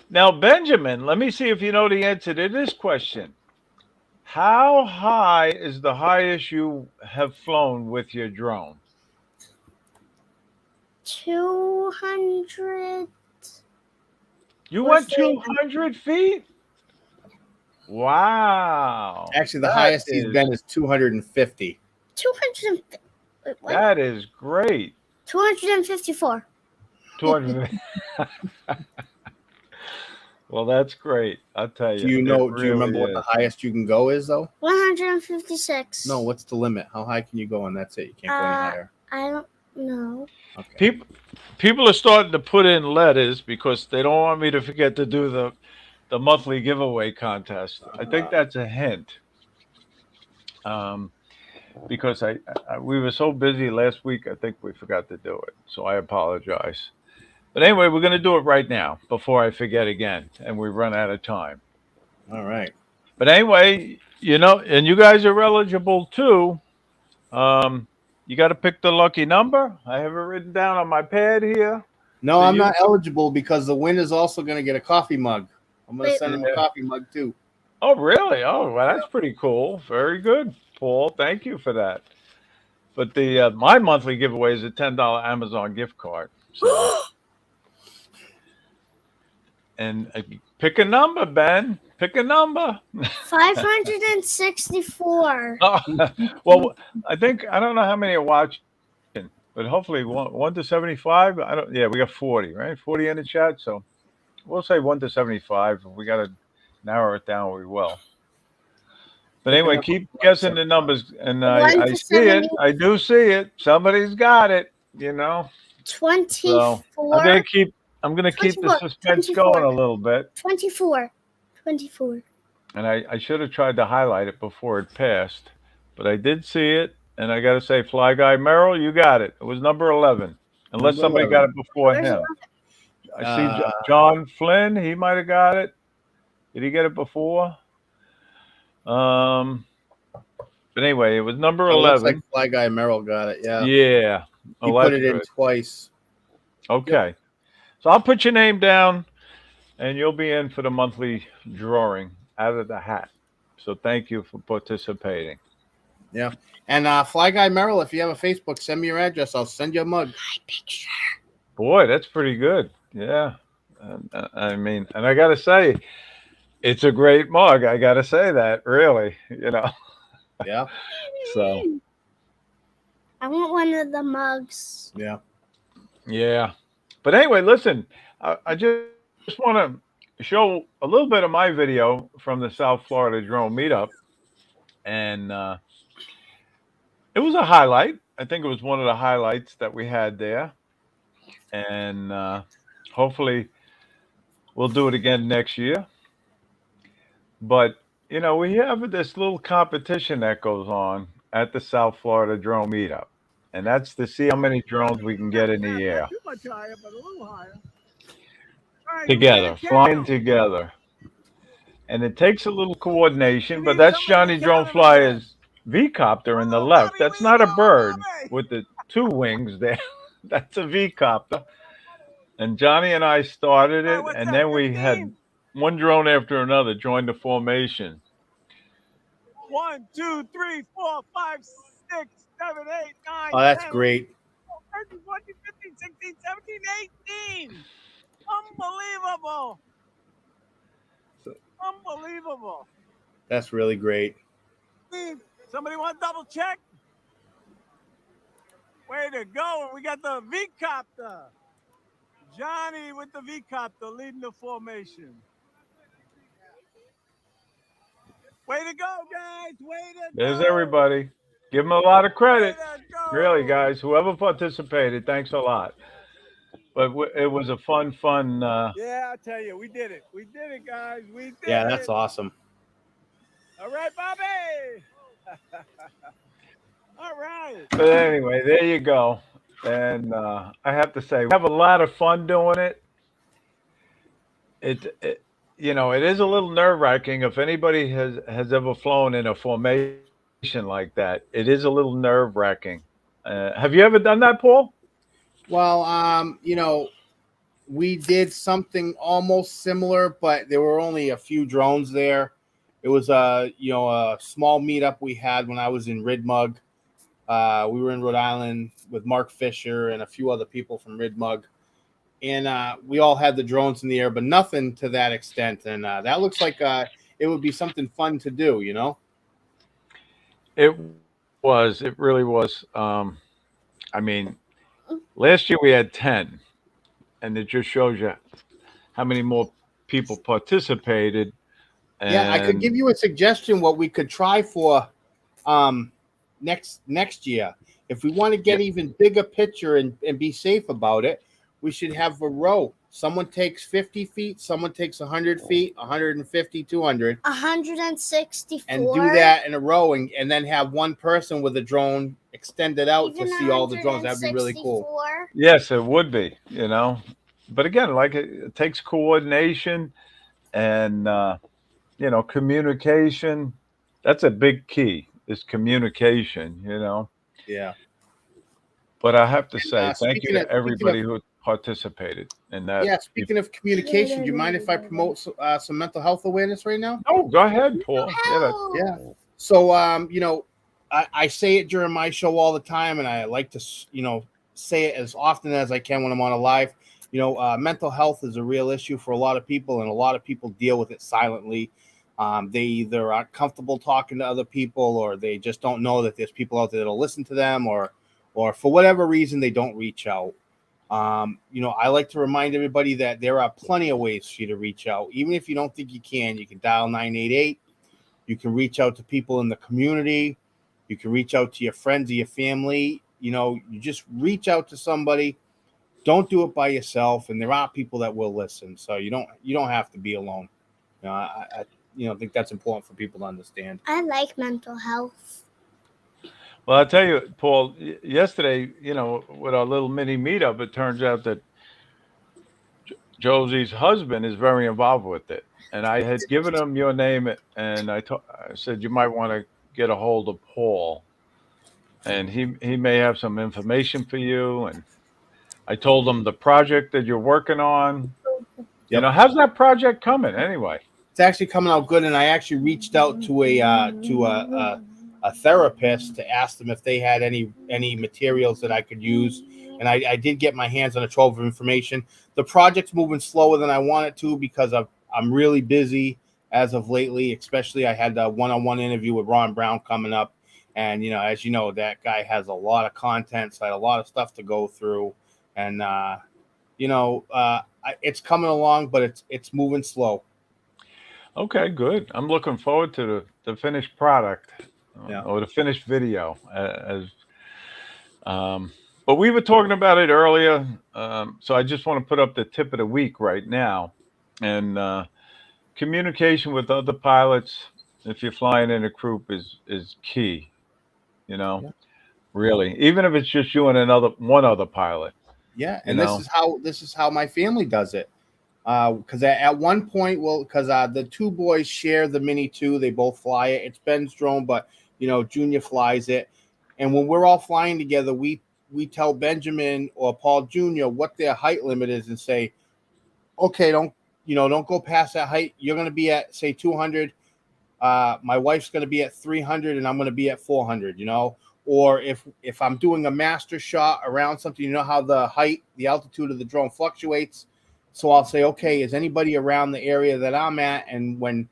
Now, Benjamin, let me see if you know the answer to this question. How high is the highest you have flown with your drone? 200 You or went 300. 200 feet? Wow. Actually, the highest he's been is 250. 200. Wait, what? That is great. 254. 200. Well, that's great. I'll tell Do you. you It know? Do you remember really what the is. highest you can go is though? 156. No. What's the limit? How high can you go, and that's it? You can't go any higher. I don't know. Okay. People are starting to put in letters because they don't want me to forget to do the monthly giveaway contest. I think that's a hint. Um, because we were so busy last week, I think we forgot to do it. So I apologize. But anyway, we're going to do it right now before I forget again and we run out of time. All right. But anyway, and you guys are eligible too. Um, you got to pick the lucky number. I have it written down on my pad here. No, So I'm not eligible because the winner's also going to get a coffee mug. I'm going to Wait. send him a coffee mug too. Oh, really? Oh, well, that's pretty cool. Very good, Paul. Thank you for that. But the my monthly giveaway is a $10 Amazon gift card. So, and pick a number, Ben. Pick a number. 564. Oh, well, I don't know how many are watching, but hopefully one to 75. I don't. Yeah, we got 40, right? 40 in the chat. So we'll say 1 to 75. If we got to narrow it down, we will. But Pick a anyway, number. keep guessing the numbers, and 1 I to see it. 70. I do see it. Somebody's got it. 24. So I'm gonna keep the 24. suspense 24. going a little bit. 24. 24. And I should have tried to highlight it before it passed, but I did see it. And I got to say, Fly Guy Merrill, you got it. It was number 11, unless Number somebody 11. got it before Where's him. I see Uh, John Flynn. He might have got it. Did he get it before? Um, but anyway, it was number it looks like 11. Fly Guy Merrill got it. Yeah. Yeah. He Oh, put that's it in good. twice. Okay. So I'll put your name down, and you'll be in for the monthly drawing out of the hat. So thank you for participating. Yeah. And Fly Guy Merrill, if you have a Facebook, send me your address. I'll send you a mug. my picture? Boy, that's pretty good. Yeah. I mean, and I got to say, it's a great mug. I got to say that, really. Yeah. So, I want one of the mugs. Yeah. yeah. But anyway, listen, I just want to show a little bit of my video from the South Florida drone meetup. And it was a highlight. I think it was one of the highlights that we had there. And hopefully we'll do it again next year. But, we have this little competition that goes on at the South Florida drone meetup. And that's to see how many drones we can get in the air. Not too much higher, but a little higher. All right, Together, who's got the flying count? together. And it takes a little coordination, We but need that's somebody Johnny to Drone count 'em Flyer's V-copter in the Oh, left. Bobby, That's way to not a go, bird Bobby. with the two wings there. That's a V-copter. And Johnny and I started All right, it, what's and that, then we had 15? one drone after another join the formation. 1, 2, 3, 4, 5, 6, 7, 8, 9, Oh, that's 10, great. 13, 14, 15, 16, 17, 18. Unbelievable. Unbelievable. That's really great. Steve, somebody want to double check? Way to go. And we got the V-copter. Johnny with the V-copter leading the formation. Way to go, guys. Way to There's go. everybody. Give them a lot of Way credit. to go. Really, guys. Whoever participated, thanks a lot. But it was a fun. Yeah, I tell you, we did it. We did it, guys. We did Yeah, it. that's awesome. All right, Bobby. All right. But anyway, there you go. And I have to say, we have a lot of fun doing it. It it is a little nerve wracking. If anybody has ever flown in a formation like that, it is a little nerve wracking. Have you ever done that, Paul? Well, we did something almost similar, but there were only a few drones there. It was a small meetup we had when I was in Ridmug. We were in Rhode Island with Mark Fisher and a few other people from Ridmug, and we all had the drones in the air, but nothing to that extent. And that looks like it would be something fun to do, you know? It was. It really was. I mean, last year we had 10, and it just shows you how many more people participated. Yeah, I could And give you a suggestion what we could try for um, next year. If we want to yeah, get even bigger picture and be safe about it, we should have a row. Someone takes 50 feet, someone takes 100 feet, 150, 200, and do 164, that in a row, and then have one person with a drone extended out to even see all the drones. That'd be really cool. 164. yes, it would be. But again, like it takes coordination and communication. That's a big key. Is communication. Yeah. But I have to And say, thank you speaking of to everybody who participated in that. yeah, speaking of communication, do you mind if I promote some mental health awareness right now? Oh, go ahead, Paul. Yeah, Yeah. Help! So, I say it during my show all the time, and I like to, say it as often as I can when I'm on a live. Mental health is a real issue for a lot of people, and a lot of people deal with it silently. They either aren't comfortable talking to other people, or they just don't know that there's people out there that'll listen to them, or for whatever reason they don't reach out. I like to remind everybody that there are plenty of ways for you to reach out. Even if you don't think you can, you can dial 988. You can reach out to people in the community. You can reach out to your friends or your family. You just reach out to somebody. Don't do it by yourself. And there are people that will listen. So you don't have to be alone. I think that's important for people to understand. I like mental health. well, I tell you, Paul. Yesterday, with our little mini meetup, it turns out that Josie's husband is very involved with it, and I had given him your name, and I said you might want to get a hold of Paul, and he may have some information for you. And I told him the project that you're working on. Yep. How's that project coming anyway? It's actually coming out good. And I actually reached out to a therapist to ask them if they had any materials that I could use. And I did get my hands on a trove of information. The project's moving slower than I want it to because I'm really busy as of lately. Especially I had a one-on-one interview with Ron Brown coming up, and as you know, that guy has a lot of content, so I had a lot of stuff to go through, and it's coming along, but it's moving slow. Okay, good. I'm looking forward to the finished product, Yeah. or the finished video. Um, but we were talking about it earlier, so I just want to put up the tip of the week right now. And communication with other pilots, if you're flying in a group, is key. You know, Yeah. really, even if it's just you and one other pilot. Yeah, You and this know, is how my family does it. Because at one point, well, because the two boys share the Mini Two, they both fly it. It's Ben's drone, but Junior flies it. And when we're all flying together, we tell Benjamin or Paul Junior what their height limit is, and say, okay, don't go past that height. You're going to be at say 200. My wife's going to be at 300, and I'm going to be at 400. Or if I'm doing a master shot around something, how the altitude of the drone fluctuates. So I'll say, okay, is anybody around the area that I'm at? And when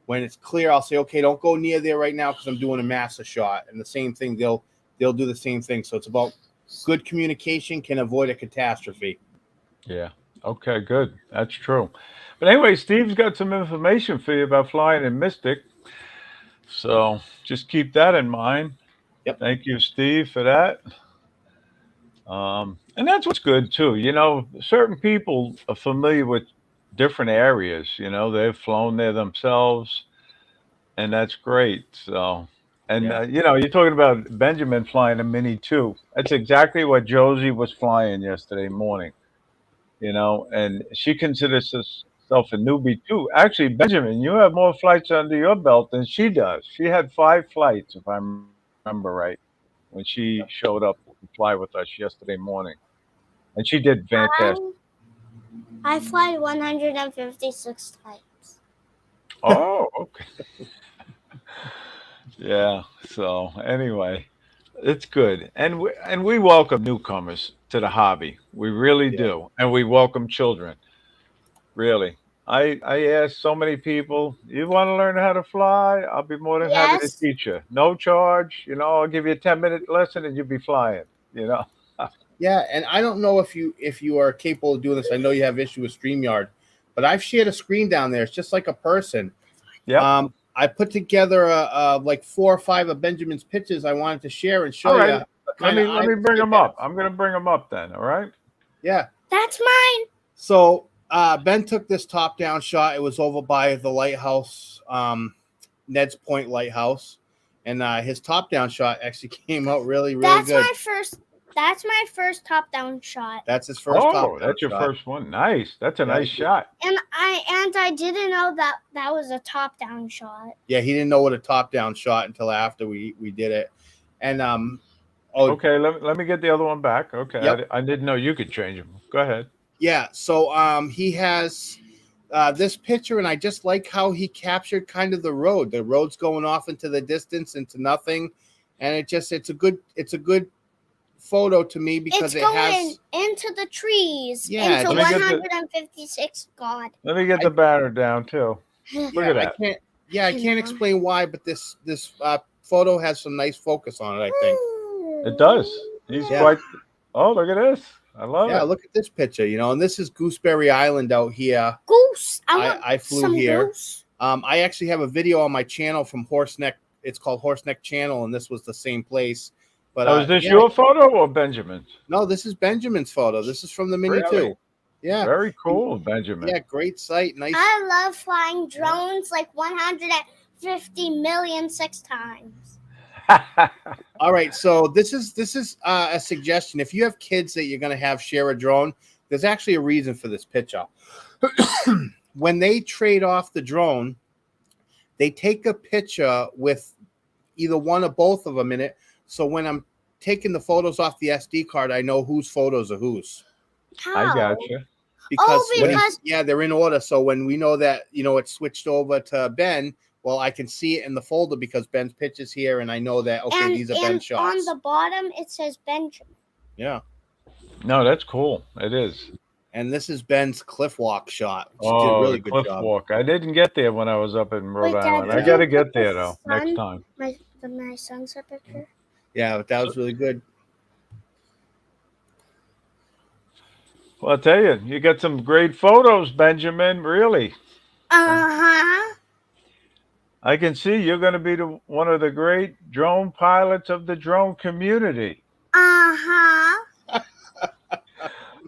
it's clear, I'll say, okay, don't go near there right now because I'm doing a master shot. And the same thing, they'll do the same thing. So it's about good communication can avoid a catastrophe. yeah. Okay, good. That's true. But anyway, Steve's got some information for you about flying in Mystic. So just keep that in mind. Yep. Thank you, Steve, for that. And that's what's good too. Certain people are familiar with different areas. They've flown there themselves, and that's great. So, and Yeah. you're talking about Benjamin flying a Mini too. That's exactly what Josie was flying yesterday morning. And she considers herself a newbie too. Actually, Benjamin, you have more flights under your belt than she does. She had 5 flights, if I remember right, when she showed up to fly with us yesterday morning. And she did fantastic. I fly 156 times. Oh, okay. Yeah. So anyway, it's good, and we welcome newcomers to the hobby. We really Yeah. do, and we welcome children. Really. I ask so many people, you want to learn how to fly? I'll be more than happy to Yes. teach you. No charge. I'll give you a 10-minute lesson and you'll be flying. You know. Yeah, and I don't know if you are capable of doing this. I know you have issue with StreamYard, but I've shared a screen down there. It's just like a person. Yep. I put together like 4 or 5 of Benjamin's pictures I wanted to share and All show you right. the Let kind of me let eye me this bring kid them has. up. I'm gonna bring them up then. All right. Yeah. That's mine. So Ben took this top down shot. It was over by the lighthouse, Ned's Point Lighthouse, and his top down shot actually came out really, really That's good. my first. That's my first top-down shot. That's his first top Oh, down that's your shot. first one. Nice. That's a Yeah, nice shot. And I didn't know that was a top-down shot. Yeah, he didn't know what a top down shot until after we did it, and oh Okay. Let me get the other one back. Okay. yep. I didn't know you could change them. Go ahead. Yeah, so he has this picture, and I just like how he captured kind of the road. The road's going off into the distance, into nothing, and it's a good photo to me because It's it going has into the trees. Yeah, Into Let me get the 156. God. let me get the banner down too. Look yeah at I that. can't yeah I You can't know. explain why, but this photo has some nice focus on it. I think. It does. He's Yeah. quite. Oh, look at this. I love Yeah, it. look at this picture, and this is Gooseberry Island out here. Goose. I want I flew some here. goose. I actually have a video on my channel from Horseneck. It's called Horseneck Channel, and this was the same place. But Now, is this yeah, your photo or Benjamin's? no, this is Benjamin's photo. This is from the Mini Really? 2. Yeah, Very cool, Benjamin. yeah, great sight, nice. I love flying drones like 150 million 6 times. All right, so this is a suggestion. If you have kids that you're going to have share a drone, there's actually a reason for this picture. When they trade off the drone, they take a picture with either one or both of them in it. So when I'm taking the photos off the SD card, I know whose photos are whose. I How? got you. Because, because yeah, they're in order. So when we know that, it's switched over to Ben, well, I can see it in the folder because Ben's picture's here, and I know that, okay, and, these are and Ben's shots. on the bottom it says Benjamin. Yeah. No, that's cool. It is. And this is Ben's cliff walk shot. Which did a Oh, really the good cliff job. walk. I didn't get there when I was up in Rhode Wait, Dad, Island. I did got to you get put the there though next sun- time. My sunset picture. Yeah, but that was really good. Well, I'll tell you, you got some great photos, Benjamin. Really, Uh-huh. I can see you're going to be one of the great drone pilots of the drone community. Uh-huh.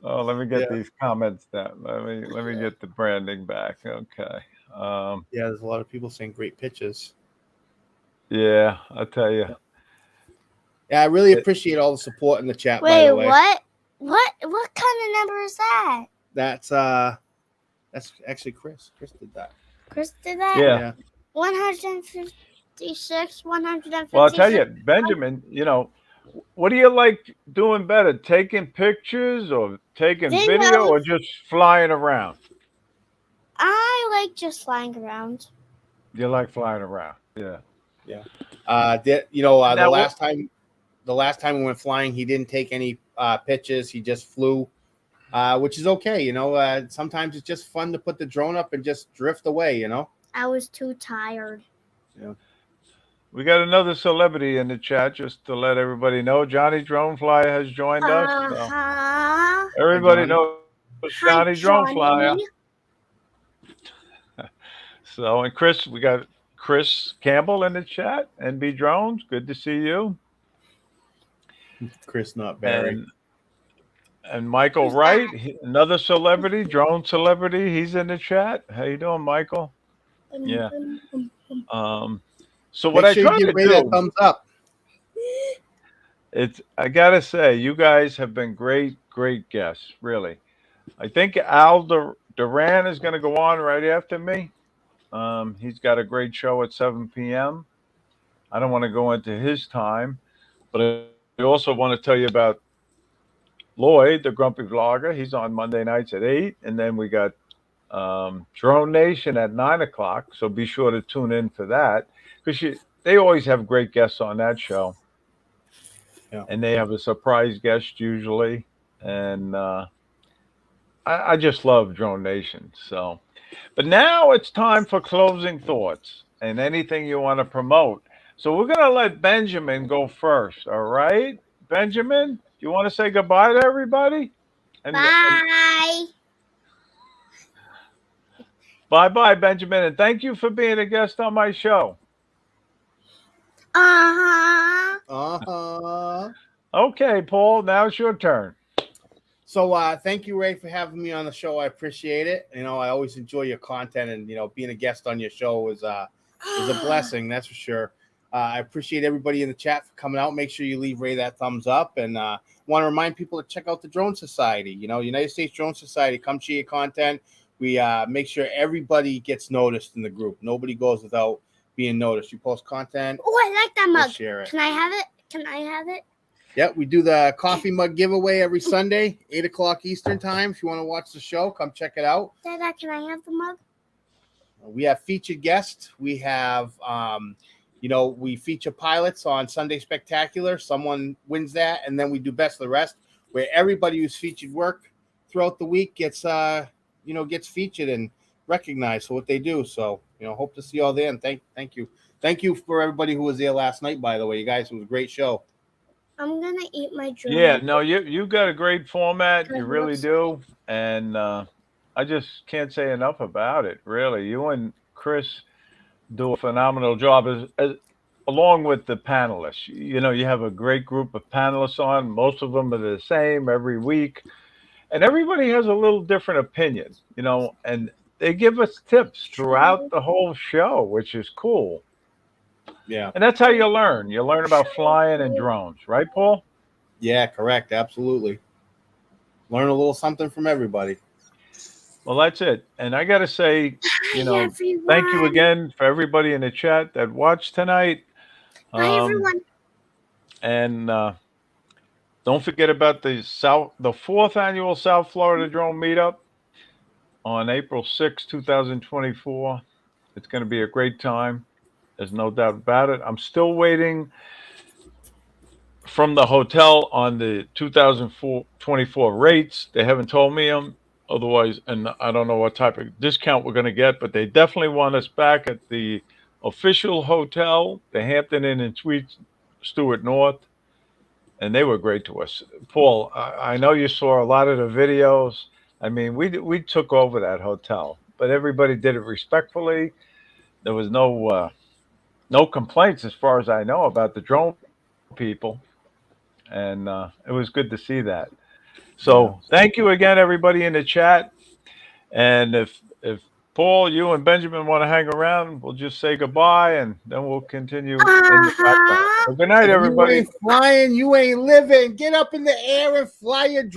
Oh, let me get Yeah. these comments down. Let me get the branding back. Okay. Yeah, there's a lot of people saying great pictures. Yeah, I'll tell you. Yeah, I really It- appreciate all the support in the chat, by Wait, the way. what? What kind of number is that? That's actually Chris. Chris did that. Chris did that? Yeah. 156, 156. Well, I'll tell you, Benjamin, what do you like doing better? Taking pictures or taking video or Videos. just flying around? I like just flying around. You like flying around. Yeah. The Now, last time we went flying, he didn't take any pictures. He just flew, which is okay. Sometimes it's just fun to put the drone up and just drift away. I was too tired. We got another celebrity in the chat just to let everybody know. Johnny Drone Flyer has joined us. So Uh-huh. everybody Johnny. knows Hi, Johnny Drone Flyer. Johnny. So, and Chris, we got Chris Campbell in the chat. NB Drones, good to see you. Chris, not Barry. And Michael Who's Wright, that? another celebrity, drone celebrity. He's in the chat. How you doing, Michael? Yeah. So what Make I sure try you to give Ray that do, thumbs up. I gotta say, you guys have been great guests, really. I think Al Duran is going to go on right after me. He's got a great show at 7 p.m. I don't want to go into his time, but I also want to tell you about Lloyd, the Grumpy Vlogger. He's on Monday nights at 8, and then we got Drone Nation at 9 o'clock. So be sure to tune in for that because they always have great guests on that show, Yeah. and they have a surprise guest usually. And I just love Drone Nation. So, but now it's time for closing thoughts and anything you want to promote. So we're gonna let Benjamin go first. All right, Benjamin, you want to say goodbye to everybody? And Bye. bye bye, Benjamin, and thank you for being a guest on my show. Uh-huh. Uh-huh. Okay, Paul, now it's your turn. So thank you, Ray, for having me on the show. I appreciate it. I always enjoy your content, and being a guest on your show is a blessing, that's for sure. I appreciate everybody in the chat for coming out. Make sure you leave Ray that thumbs up, and want to remind people to check out the Drone Society. United States Drone Society. Come share your content. We make sure everybody gets noticed in the group. Nobody goes without being noticed. You post content, Oh, I like that we'll mug. share it. Can I have it? Can I have it? Yep, we do the coffee mug giveaway every Sunday, 8 o'clock Eastern time. If you want to watch the show, come check it out. Dada, can I have the mug? We have featured guests. We have, we feature pilots on Sunday Spectacular. Someone wins that, and then we do Best of the Rest, where everybody who's featured work throughout the week gets featured and recognized for what they do. So, hope to see you all there, and thank you. Thank you for everybody who was there last night, by the way. You guys, it was a great show. I'm gonna eat my drone. Yeah, no, you got a great format, you really do, and I just can't say enough about it. Really, you and Chris do a phenomenal job along with the panelists. You have a great group of panelists on. Most of them are the same every week, and everybody has a little different opinion. And they give us tips throughout the whole show, which is cool. Yeah. And that's how you learn. You learn about flying and drones, right, Paul? Yeah, correct. Absolutely. Learn a little something from everybody. Well, that's it. And I got to say, thank you again for everybody in the chat that watched tonight. Bye, everyone. And don't forget about the fourth annual South Florida Drone Meetup on April 6, 2024. It's going to be a great time. There's no doubt about it. I'm still waiting from the hotel on the 2024 rates. They haven't told me them. Otherwise, and I don't know what type of discount we're going to get, but they definitely want us back at the official hotel, the Hampton Inn and Suites, Stewart North, and they were great to us. Paul, I know you saw a lot of the videos. I mean, we took over that hotel, but everybody did it respectfully. There was no complaints as far as I know about the drone people, and it was good to see that. So thank you again, everybody in the chat. And if Paul, you and Benjamin want to hang around, we'll just say goodbye, and then we'll continue in the background. So good night, everybody. You ain't flying, you ain't living. Get up in the air and fly your